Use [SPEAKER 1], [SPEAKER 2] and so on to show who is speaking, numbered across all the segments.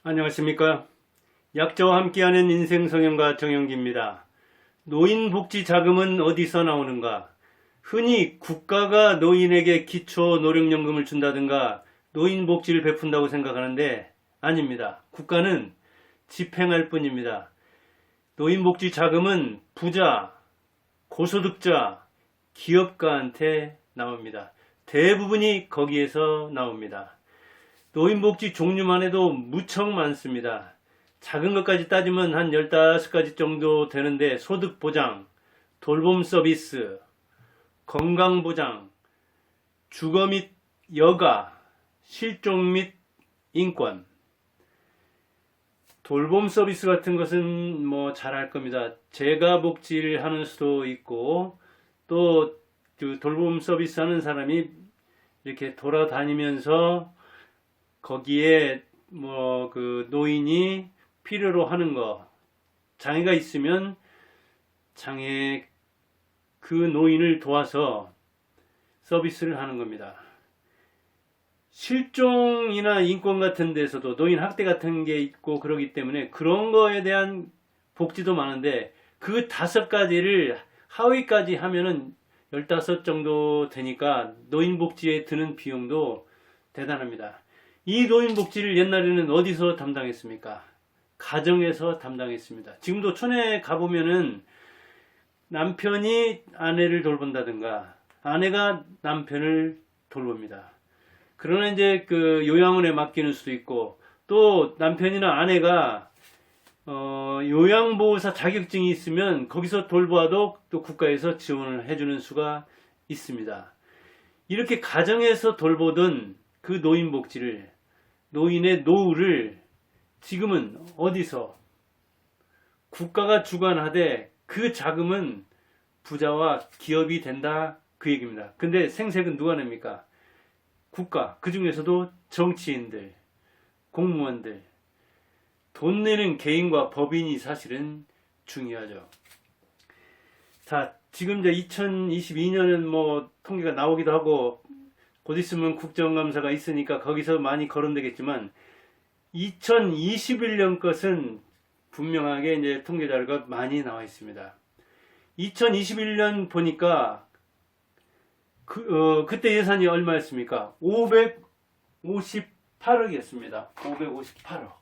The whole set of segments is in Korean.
[SPEAKER 1] 안녕하십니까. 약자와 함께하는 인생 성형가 정영기입니다. 노인복지 자금은 어디서 나오는가? 흔히 국가가 노인에게 기초 노령연금을 준다든가 노인복지를 베푼다고 생각하는데 아닙니다. 국가는 집행할 뿐입니다. 노인복지 자금은 부자, 고소득자, 기업가한테 나옵니다. 대부분이 거기에서 나옵니다. 노인복지 종류만 해도 무척 많습니다. 작은 것까지 따지면 한 15가지 정도 되는데 소득보장, 돌봄 서비스, 건강보장, 주거 및 여가, 실종 및 인권. 돌봄 서비스 같은 것은 뭐 잘 알 겁니다. 재가 복지를 하는 수도 있고 또 그 돌봄 서비스 하는 사람이 이렇게 돌아다니면서 거기에 뭐 그 노인이 필요로 하는 거, 장애가 있으면 장애 그 노인을 도와서 서비스를 하는 겁니다. 실종이나 인권 같은 데서도 노인 학대 같은 게 있고 그러기 때문에 그런 거에 대한 복지도 많은데 그 5가지를 하위까지 하면은 15 정도 되니까 노인복지에 드는 비용도 대단합니다. 이 노인복지를 옛날에는 어디서 담당했습니까? 가정에서 담당했습니다. 지금도 촌에 가보면은 남편이 아내를 돌본다든가 아내가 남편을 돌봅니다. 그러나 이제 그 요양원에 맡기는 수도 있고 또 남편이나 아내가 요양보호사 자격증이 있으면 거기서 돌보아도 또 국가에서 지원을 해주는 수가 있습니다. 이렇게 가정에서 돌보던 그 노인복지를 노인의 노후를 지금은 어디서 국가가 주관하되 그 자금은 부자와 기업이 된다 그 얘기입니다. 근데 생색은 누가 냅니까? 국가, 그 중에서도 정치인들, 공무원들, 돈 내는 개인과 법인이 사실은 중요하죠. 자, 지금 이제 2022년은 뭐 통계가 나오기도 하고 곧 있으면 국정감사가 있으니까 거기서 많이 거론되겠지만 2021년 것은 분명하게 이제 통계 자료가 많이 나와 있습니다. 2021년 보니까 그때 예산이 얼마였습니까? 558억이었습니다. 558억.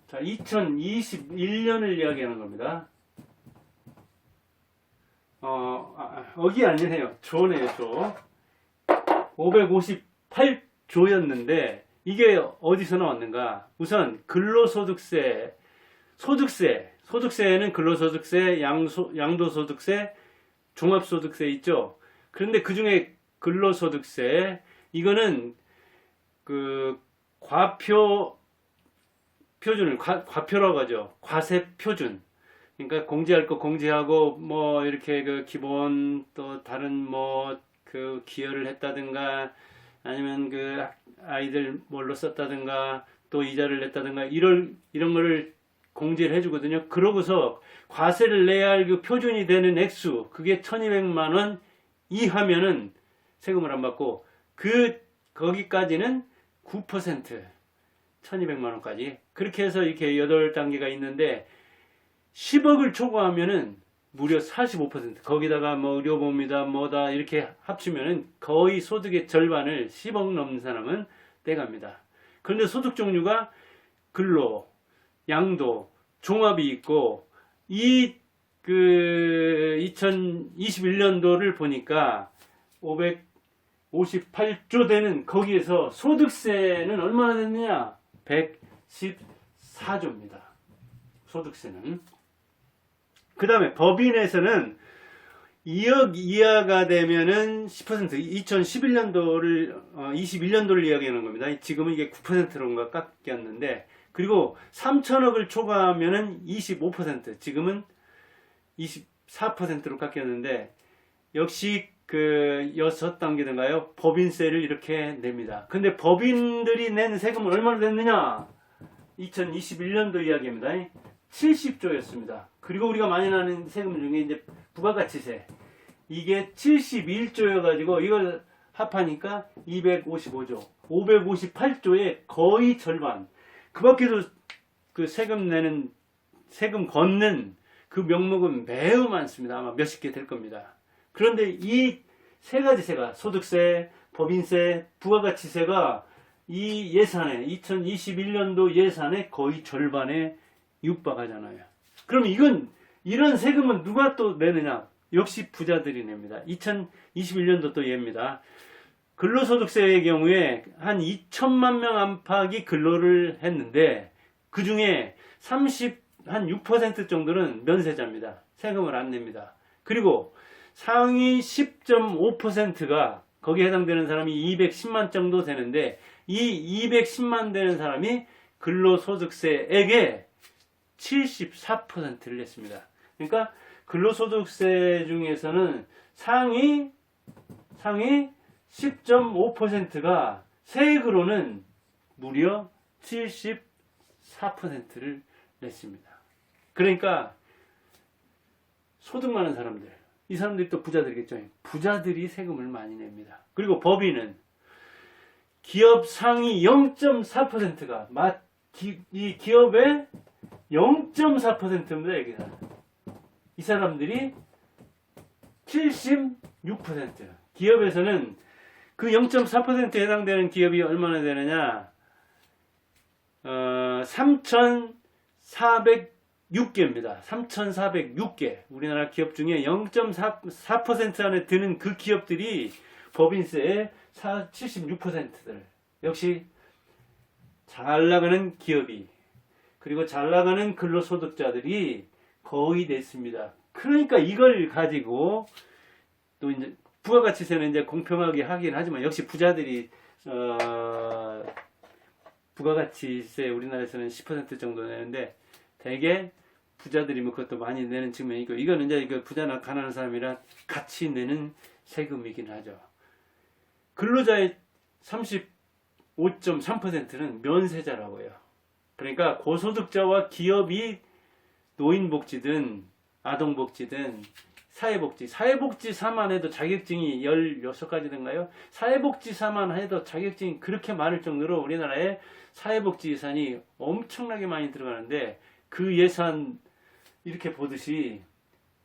[SPEAKER 1] 자, 2021년을 이야기하는 겁니다. 억이 아니네요. 조네요, 조. 558조였는데 이게 어디서 나왔는가? 우선 근로소득세, 소득세는 근로소득세, 양도소득세, 종합소득세 있죠. 그런데 그 중에 근로소득세 이거는 그 과표라고 하죠. 과세표준. 그러니까 공제할 거 공제하고 뭐 이렇게 그 기본 또 다른 뭐 그 기여를 했다든가 아니면 그 아이들 뭘로 썼다든가 또 이자를 냈다든가 이런 거를 공제를 해주거든요. 그러고서 과세를 내야 할 그 표준이 되는 액수 그게 1200만 원 이하면은 세금을 안 받고 거기까지는 9% 1200만 원까지 그렇게 해서 이렇게 8단계가 있는데 10억을 초과하면은 무려 45% 거기다가 뭐 의료보험이다 뭐다 이렇게 합치면은 거의 소득의 절반을 10억 넘는 사람은 떼갑니다. 그런데 소득 종류가 근로, 양도, 종합이 있고 이 그 2021년도를 보니까 558조 되는 거기에서 소득세는 얼마나 됐느냐? 114조입니다. 소득세는. 그 다음에 법인에서는 2억 이하가 되면은 10% 2011년도를 21년도를 이야기하는 겁니다. 지금은 이게 9%로 깎였는데 그리고 3천억을 초과하면은 25% 지금은 24%로 깎였는데 역시 그 6단계인가요? 법인세를 이렇게 냅니다. 근데 법인들이 낸 세금은 얼마나 됐느냐? 2021년도 이야기입니다. 70조였습니다. 그리고 우리가 많이 나는 세금 중에 이제 부가가치세 이게 71조여가지고 이걸 합하니까 255조, 558조의 거의 절반. 그 밖에도 그 세금 걷는 그 명목은 매우 많습니다. 아마 몇십 개 될 겁니다. 그런데 이 세 가지 세가, 소득세, 법인세, 부가가치세가 이 예산에, 2021년도 예산의 거의 절반에 육박하잖아요. 그럼 이런 세금은 누가 또 내느냐? 역시 부자들이 냅니다. 2021년도 또 얘입니다. 근로소득세의 경우에 한 2천만 명 안팎이 근로를 했는데 그 중에 한 6% 정도는 면세자입니다. 세금을 안 냅니다. 그리고 상위 10.5%가 거기에 해당되는 사람이 210만 정도 되는데 이 210만 되는 사람이 근로소득세액의 74%를 냈습니다. 그러니까 근로소득세 중에서는 상위 10.5%가 세액으로는 무려 74%를 냈습니다. 그러니까 소득 많은 사람들, 이 사람들이 또 부자들이겠죠. 부자들이 세금을 많이 냅니다. 그리고 법인은 기업 상위 0.4%가 이 기업의 0.4%입니다. 여기서 이 사람들이 76%. 기업에서는 그 0.4%에 해당되는 기업이 얼마나 되느냐? 3,406개입니다. 3,406개. 우리나라 기업 중에 0.4% 안에 드는 그 기업들이 법인세의 76%들. 역시 잘 나가는 기업이, 그리고 잘 나가는 근로소득자들이 거의 됐습니다. 그러니까 이걸 가지고 또 이제 부가가치세는 이제 공평하게 하긴 하지만 역시 부자들이 부가가치세 우리나라에서는 10% 정도 내는데 대개 부자들이 뭐 그것도 많이 내는 측면이 있고 이거는 이제 이거 부자나 가난한 사람이라 같이 내는 세금이긴 하죠. 근로자의 35.3%는 면세자라고 해요. 그러니까 고소득자와 기업이 노인복지든 아동복지든 사회복지사만 해도 자격증이 16가지든가요? 사회복지사만 해도 자격증이 그렇게 많을 정도로 우리나라에 사회복지 예산이 엄청나게 많이 들어가는데 그 예산 이렇게 보듯이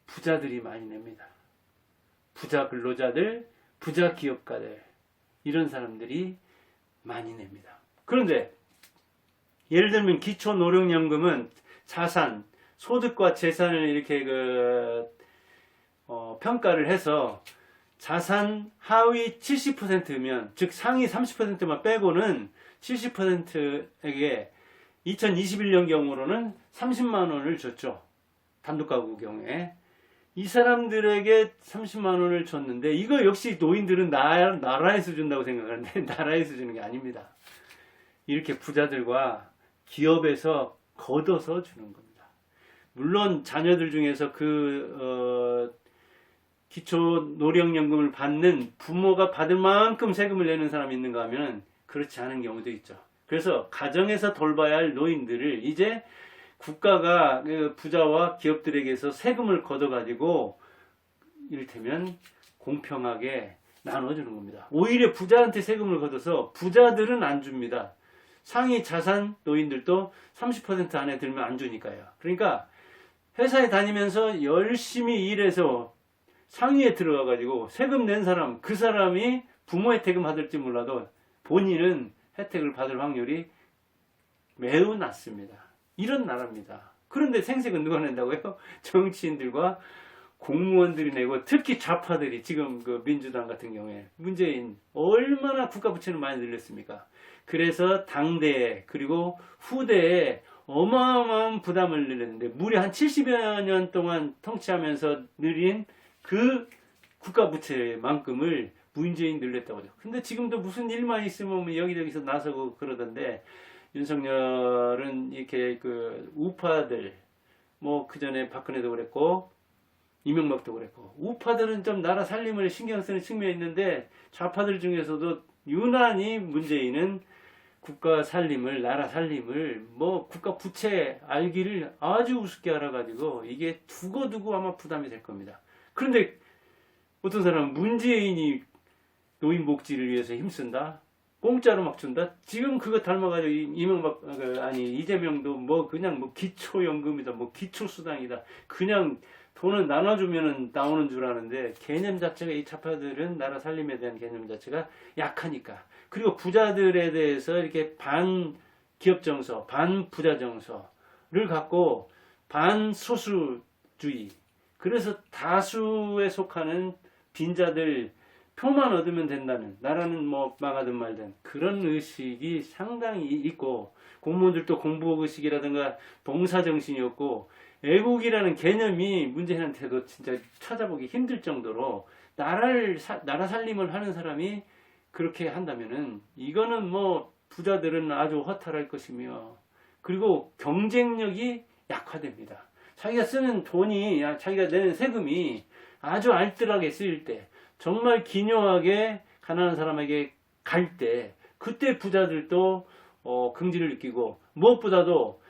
[SPEAKER 1] 부자들이 많이 냅니다. 부자 근로자들, 부자 기업가들, 이런 사람들이 많이 냅니다. 그런데 예를 들면 기초노령연금은 자산, 소득과 재산을 이렇게 평가를 해서 자산 하위 70%면, 즉 상위 30%만 빼고는 70%에게 2021년 경우로는 30만 원을 줬죠. 단독가구 경우에. 이 사람들에게 30만 원을 줬는데 이거 역시 노인들은 나라에서 준다고 생각하는데 나라에서 주는 게 아닙니다. 이렇게 부자들과 기업에서 걷어서 주는 겁니다. 물론 자녀들 중에서 기초노령연금을 받는 부모가 받을 만큼 세금을 내는 사람이 있는가 하면 그렇지 않은 경우도 있죠. 그래서 가정에서 돌봐야 할 노인들을 이제 국가가 부자와 기업들에게서 세금을 걷어가지고 이를테면 공평하게 나눠주는 겁니다. 오히려 부자한테 세금을 걷어서 부자들은 안 줍니다. 상위 자산 노인들도 30% 안에 들면 안 주니까요. 그러니까 회사에 다니면서 열심히 일해서 상위에 들어가가지고 세금 낸 사람, 그 사람이 부모 혜택은 받을지 몰라도 본인은 혜택을 받을 확률이 매우 낮습니다. 이런 나라입니다. 그런데 생색은 누가 낸다고요? 정치인들과 공무원들이 내고, 특히 좌파들이 지금 그 민주당 같은 경우에 문재인 얼마나 국가 부채를 많이 늘렸습니까? 그래서 당대에 그리고 후대에 어마어마한 부담을 늘렸는데 무려 한 70여 년 동안 통치하면서 늘린 그 국가 부채만큼을 문재인 늘렸다고 하죠. 근데 지금도 무슨 일만 있으면 여기저기서 나서고 그러던데, 윤석열은 이렇게 우파들, 그 전에 박근혜도 그랬고 이명박도 그랬고, 우파들은 좀 나라 살림을 신경 쓰는 측면이 있는데 좌파들 중에서도 유난히 문재인은 국가 살림을, 나라 살림을, 국가 부채 알기를 아주 우습게 알아가지고 이게 두고두고 아마 부담이 될 겁니다. 그런데 어떤 사람은 문재인이 노인 복지를 위해서 힘쓴다. 공짜로 막 준다. 지금 그거 닮아가지고 이명박 아니 이재명도 뭐 그냥 뭐 기초연금이다, 뭐 기초수당이다. 그냥 돈을 나눠주면은 나오는 줄 아는데 개념 자체가 이 좌파들은 나라 살림에 대한 개념 자체가 약하니까. 그리고 부자들에 대해서 이렇게 반 기업 정서, 반 부자 정서를 갖고 반 소수주의. 그래서 다수에 속하는 빈자들 표만 얻으면 된다는, 나라는 뭐 망하든 말든 그런 의식이 상당히 있고, 공무원들도 공부의식이라든가 봉사정신이 없고, 애국이라는 개념이 문재인한테도 진짜 찾아보기 힘들 정도로 나라 살림을 하는 사람이 그렇게 한다면은 이거는 뭐 부자들은 아주 허탈할 것이며, 그리고 경쟁력이 약화됩니다. 자기가 쓰는 돈이, 자기가 내는 세금이 아주 알뜰하게 쓰일 때, 정말 기묘하게 가난한 사람에게 갈 때, 그때 부자들도 긍지를 느끼고, 무엇보다도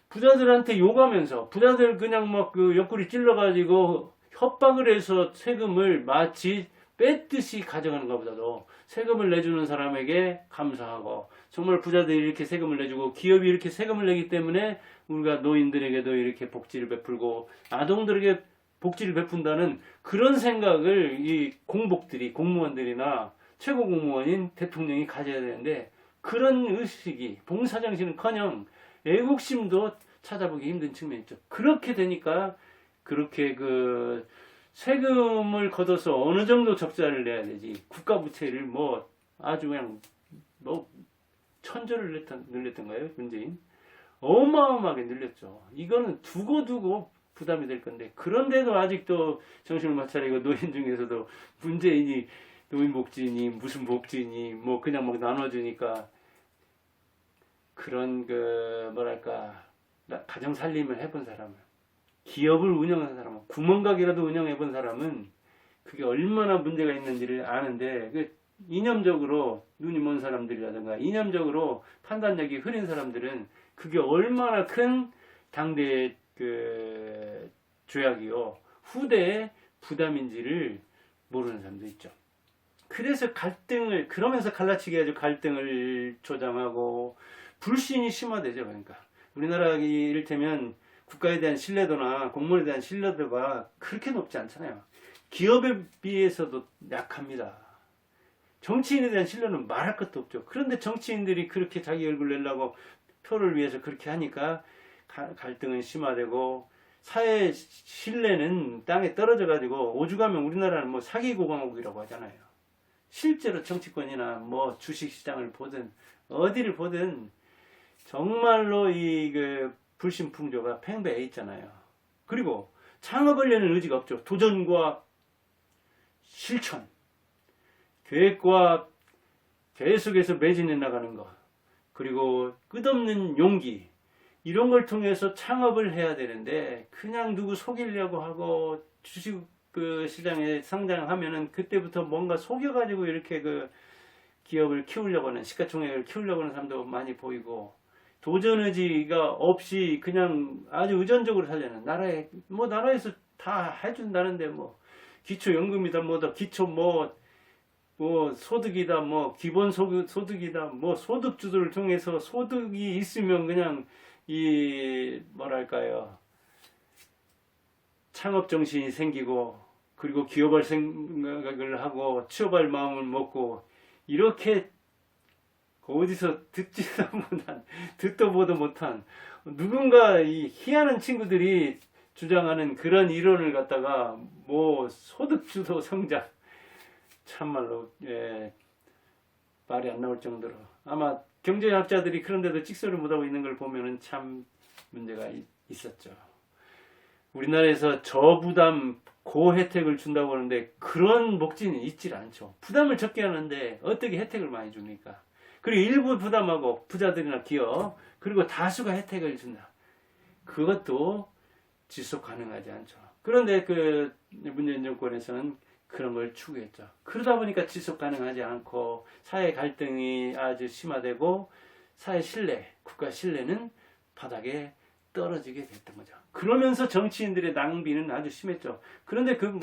[SPEAKER 1] 부자들한테 욕하면서, 부자들 그냥 막 그 옆구리 찔러가지고 협박을 해서 세금을 마치 뺏듯이 가져가는 것보다도 세금을 내주는 사람에게 감사하고, 정말 부자들이 이렇게 세금을 내주고 기업이 이렇게 세금을 내기 때문에 우리가 노인들에게도 이렇게 복지를 베풀고 아동들에게 복지를 베푼다는 그런 생각을 이 공복들이, 공무원들이나 최고 공무원인 대통령이 가져야 되는데, 그런 의식이, 봉사정신은커녕 애국심도 찾아보기 힘든 측면이 있죠. 그렇게 되니까 그렇게 그 세금을 걷어서 어느 정도 적자를 내야 되지, 국가 부채를 뭐 아주 그냥 뭐 천조를 늘렸던가요? 문재인 어마어마하게 늘렸죠. 이거는 두고두고 부담이 될 건데, 그런데도 아직도 정신을 못 차리고 노인 중에서도 문재인이 노인복지니 무슨 복지니 뭐 그냥 막 나눠주니까, 그런 그 뭐랄까 가정 살림을 해본 사람은, 기업을 운영한 사람은, 구멍가게라도 운영해본 사람은 그게 얼마나 문제가 있는지를 아는데, 그 이념적으로 눈이 먼 사람들이라든가 이념적으로 판단력이 흐린 사람들은 그게 얼마나 큰 당대의 그 죄악이요 후대의 부담인지를 모르는 사람도 있죠. 그래서 갈등을, 그러면서 갈라치기 해가지고 갈등을 조장하고 불신이 심화되죠. 그러니까 우리나라 이를테면 국가에 대한 신뢰도나 공무원에 대한 신뢰도가 그렇게 높지 않잖아요. 기업에 비해서도 약합니다. 정치인에 대한 신뢰는 말할 것도 없죠. 그런데 정치인들이 그렇게 자기 얼굴 내려고 표를 위해서 그렇게 하니까 갈등은 심화되고, 사회 신뢰는 땅에 떨어져 가지고 오죽하면 우리나라는 뭐 사기고강국이라고 하잖아요. 실제로 정치권이나 뭐 주식시장을 보든 어디를 보든 정말로 이 그 불신풍조가 팽배해 있잖아요. 그리고 창업하려는 의지가 없죠. 도전과 실천, 계획과 계속해서 매진해 나가는 것, 그리고 끝없는 용기, 이런 걸 통해서 창업을 해야 되는데, 그냥 누구 속이려고 하고 주식 그 시장에 상장하면은 그때부터 뭔가 속여가지고 이렇게 그 기업을 키우려고 하는, 시가총액을 키우려고 하는 사람도 많이 보이고, 도전 의지가 없이 그냥 아주 의존적으로 살려는, 나라에서 다 해준다는데 뭐 기초연금이다, 뭐다, 기초 뭐 소득이다, 뭐 기본 소득이다, 뭐 소득주도를 통해서 소득이 있으면 그냥 이 뭐랄까요, 창업 정신이 생기고, 그리고 기업할 생각을 하고 취업할 마음을 먹고, 이렇게 어디서 듣도 보도 못한 누군가 이 희한한 친구들이 주장하는 그런 이론을 갖다가 뭐 소득주도 성장, 참말로 말이 안 나올 정도로, 아마 경제학자들이 그런데도 찍소리를 못하고 있는 걸 보면은 참 문제가 있었죠. 우리나라에서 저부담 고혜택을 준다고 하는데 그런 목적은 있질 않죠. 부담을 적게 하는데 어떻게 혜택을 많이 줍니까? 그리고 일부 부담하고 부자들이나 기업, 그리고 다수가 혜택을 준다. 그것도 지속 가능하지 않죠. 그런데 그 문재인 정권에서는 그런 걸 추구했죠. 그러다 보니까 지속 가능하지 않고 사회 갈등이 아주 심화되고 사회 신뢰, 국가 신뢰는 바닥에 떨어지게 됐던 거죠. 그러면서 정치인들의 낭비는 아주 심했죠. 그런데 그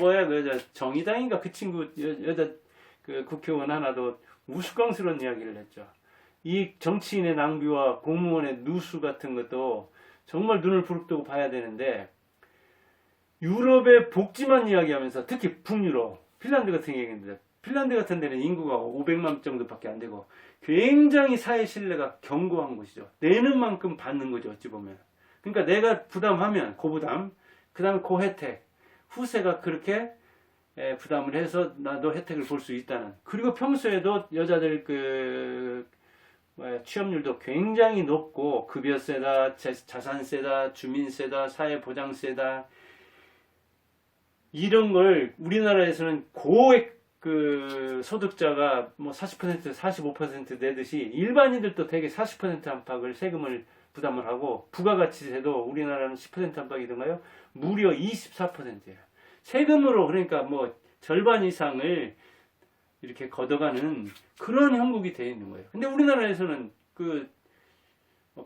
[SPEAKER 1] 정의당인가 그 친구 여자 그 국회의원 하나도 우스꽝스러운 이야기를 했죠. 이 정치인의 낭비와 공무원의 누수 같은 것도 정말 눈을 부릅뜨고 봐야 되는데, 유럽의 복지만 이야기하면서, 특히 북유럽, 핀란드 같은 얘기인데, 핀란드 같은 데는 인구가 500만 정도밖에 안 되고 굉장히 사회 신뢰가 견고한 곳이죠. 내는 만큼 받는 거죠, 어찌 보면. 그러니까 내가 부담하면 고부담, 그 다음에 고혜택, 후세가 그렇게 부담을 해서 나도 혜택을 볼 수 있다는. 그리고 평소에도 여자들 취업률도 굉장히 높고, 급여세다, 자산세다, 주민세다, 사회보장세다, 이런 걸 우리나라에서는 고액 소득자가 뭐 40%, 45% 내듯이 일반인들도 대개 40% 안팎을 세금을 부담을 하고, 부가가치세도 우리나라는 10% 안팎이던가요? 무려 24%예요. 세금으로, 그러니까 뭐 절반 이상을 이렇게 걷어가는 그런 형국이 되어 있는 거예요. 근데 우리나라에서는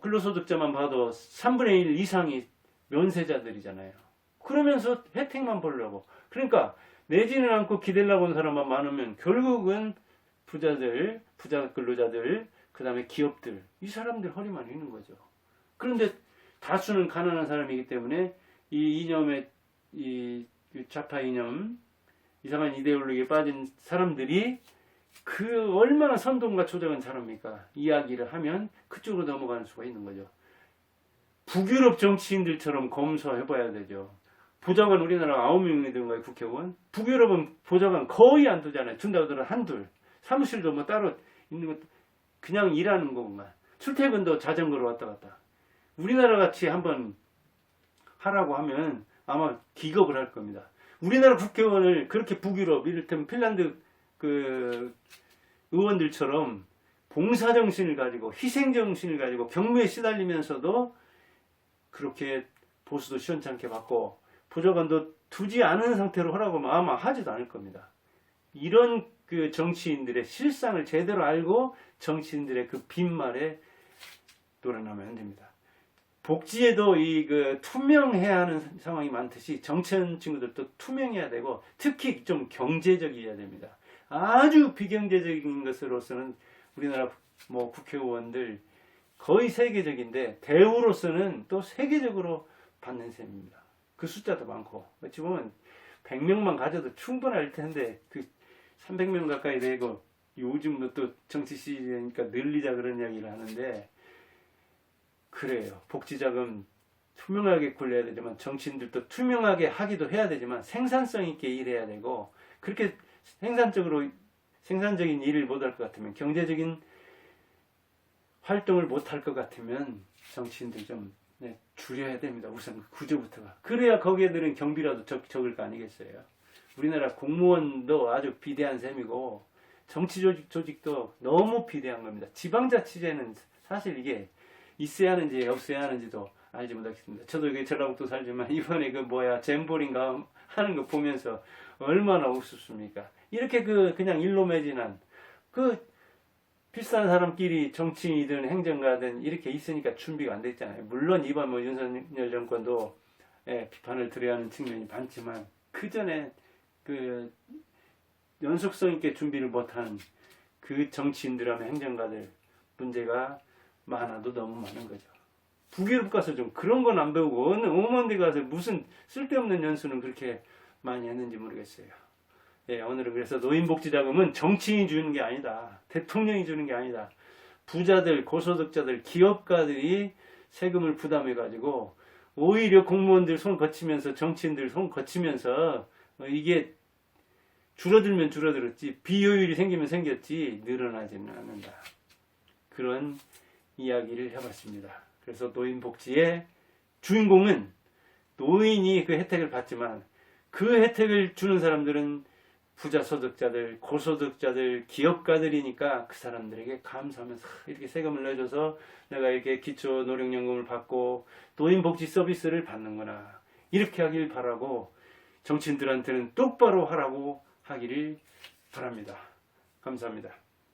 [SPEAKER 1] 근로소득자만 봐도 3분의 1 이상이 면세자들이잖아요. 그러면서 혜택만 보려고. 그러니까 내지는 않고 기대려고 하는 사람만 많으면 결국은 부자들, 부자 근로자들, 그 다음에 기업들, 이 사람들 허리만 있는 거죠. 그런데 다수는 가난한 사람이기 때문에 이 이념의, 이 좌파 이념, 이상한 이데올로기에 빠진 사람들이 얼마나 선동과 조작은 잘합니까? 이야기를 하면 그쪽으로 넘어가는 수가 있는 거죠. 북유럽 정치인들처럼 검소해봐야 되죠. 보좌관 우리나라 9명이 되는 거예요, 국회의원. 북유럽은 보좌관 거의 안 두잖아요. 둔다고 하더라도 한둘. 사무실도 뭐 따로 있는 것, 그냥 일하는 거구만. 출퇴근도 자전거로 왔다 갔다. 우리나라 같이 한번 하라고 하면 아마 기겁을 할 겁니다. 우리나라 국회의원을 그렇게 북유럽, 이를테면 핀란드 의원들처럼 봉사정신을 가지고, 희생정신을 가지고 경무에 시달리면서도 그렇게 보수도 시원찮게 받고 보좌관도 두지 않은 상태로 하라고 하면 아마 하지도 않을 겁니다. 이런 정치인들의 실상을 제대로 알고 정치인들의 빈말에 놀아나면 안 됩니다. 복지에도 투명해야 하는 상황이 많듯이 정치하는 친구들도 투명해야 되고, 특히 좀 경제적이어야 됩니다. 아주 비경제적인 것으로서는 우리나라 국회의원들 거의 세계적인데, 대우로서는 또 세계적으로 받는 셈입니다. 그 숫자도 많고, 어찌 보면 100명만 가져도 충분할 텐데 300명 가까이 되고, 요즘도 또 정치 시대니까 늘리자 그런 이야기를 하는데, 그래요. 복지자금 투명하게 굴려야 되지만, 정치인들도 투명하게 하기도 해야 되지만 생산성 있게 일해야 되고, 그렇게 생산적인 일을 못할 것 같으면, 경제적인 활동을 못할 것 같으면 정치인들 좀 줄여야 됩니다. 우선 구조부터가. 그래야 거기에들은 경비라도 적을 거 아니겠어요. 우리나라 공무원도 아주 비대한 셈이고, 정치 조직도 너무 비대한 겁니다. 지방자치제는 사실 이게 있어야 하는지 없어야 하는지도 알지 못하겠습니다. 저도 이게 전라북도 살지만 이번에 잼볼인가 하는 거 보면서 얼마나 우습습니까? 이렇게 그냥 일로 매진한 비싼 사람끼리 정치인이든 행정가든 이렇게 있으니까 준비가 안 돼 있잖아요. 물론 이번 윤석열 정권도 비판을 드려야 하는 측면이 많지만, 그 전에 연속성 있게 준비를 못한 정치인들하고 행정가들 문제가 많아도 너무 많은 거죠. 북유럽 가서 좀 그런 건 안 배우고 어느 오만 데 가서 무슨 쓸데없는 연수는 그렇게 많이 했는지 모르겠어요. 오늘은 그래서 노인복지자금은 정치인이 주는 게 아니다. 대통령이 주는 게 아니다. 부자들, 고소득자들, 기업가들이 세금을 부담해가지고 오히려 공무원들 손 거치면서, 정치인들 손 거치면서 이게 줄어들면 줄어들었지, 비효율이 생기면 생겼지 늘어나지는 않는다. 그런 이야기를 해봤습니다. 그래서 노인복지의 주인공은 노인이 그 혜택을 받지만, 그 혜택을 주는 사람들은 부자 소득자들, 고소득자들, 기업가들이니까 그 사람들에게 감사하면서 이렇게 세금을 내줘서 내가 이렇게 기초노령연금을 받고 노인복지 서비스를 받는구나, 이렇게 하길 바라고, 정치인들한테는 똑바로 하라고 하기를 바랍니다. 감사합니다.